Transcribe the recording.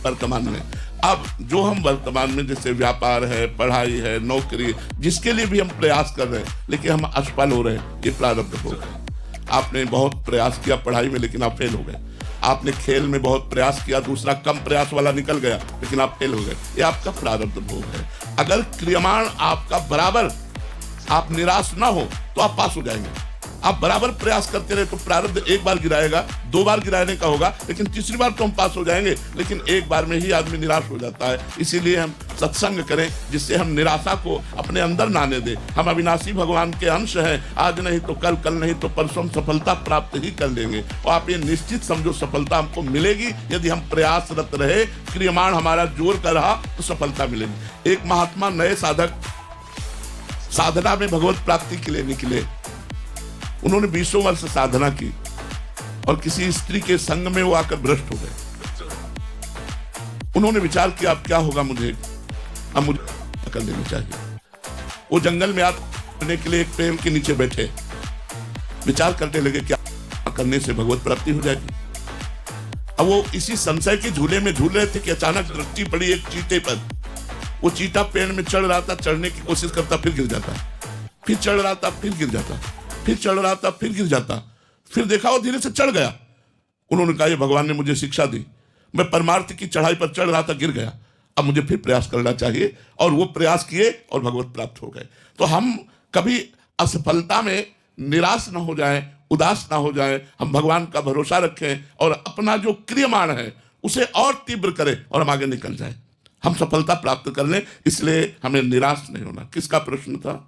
वर्तमान में। अब जो हम वर्तमान में जैसे व्यापार है, पढ़ाई है, नौकरी, जिसके लिए भी हम प्रयास कर रहे हैं लेकिन हम असफल हो रहे हैं, ये प्रारब्ध भोग है। आपने बहुत प्रयास किया पढ़ाई में लेकिन आप फेल हो गए। आपने खेल में बहुत प्रयास किया, दूसरा कम प्रयास वाला निकल गया लेकिन आप फेल हो गए, ये आपका प्रारब्ध भोग है। अगर क्रियमाण आपका बराबर, आप निराश ना हो तो आप पास हो जाएंगे। आप बराबर प्रयास करते रहे तो प्रारब्ध एक बार गिराएगा, 2 बार गिराने का होगा, लेकिन तीसरी बार तो हम पास हो जाएंगे। लेकिन एक बार में ही आदमी निराश हो जाता है। इसीलिए हम सत्संग करें जिससे हम निराशा को अपने अंदर ना आने दें। हम अविनाशी भगवान के अंश हैं, आज नहीं तो कल, कल नहीं तो परसों हम सफलता प्राप्त ही कर लेंगे। और आप ये निश्चित समझो सफलता हमको मिलेगी यदि हम प्रयासरत रहे, क्रियमाण हमारा जोर कर रहा तो सफलता मिलेगी। एक महात्मा नए साधक साधना में भगवत प्राप्ति के लिए निकले। उन्होंने 20 वर्ष साधना की और किसी स्त्री के संग में वो आकर भ्रष्ट हो गए। उन्होंने विचार किया अब क्या होगा मुझे, अब मुझे कर लेनी चाहिए। वो जंगल में आने के लिए एक पेड़ के नीचे बैठे, विचार करने लगे क्या करने से भगवत प्राप्ति हो जाएगी। अब वो इसी संशय के झूले में झूल रहे थे कि अचानक दृष्टि पड़ी एक चीते पर। वो चीता पेड़ में चढ़ रहा था, चढ़ने की कोशिश करता फिर गिर जाता, फिर चढ़ रहा था फिर गिर जाता, फिर चढ़ रहा था फिर गिर जाता, फिर देखा वो धीरे से चढ़ गया। उन्होंने कहा ये भगवान ने मुझे शिक्षा दी, मैं परमार्थ की चढ़ाई पर चढ़ रहा था, गिर गया, अब मुझे फिर प्रयास करना चाहिए। और वो प्रयास किए और भगवत प्राप्त हो गए। तो हम कभी असफलता में निराश ना हो जाएं, उदास ना हो जाएं, हम भगवान का भरोसा रखें और अपना जो क्रियमाण है उसे और तीव्र करें और हम आगे निकल जाएं। हम सफलता प्राप्त कर लें, इसलिए हमें निराश नहीं होना। किसका प्रश्न था?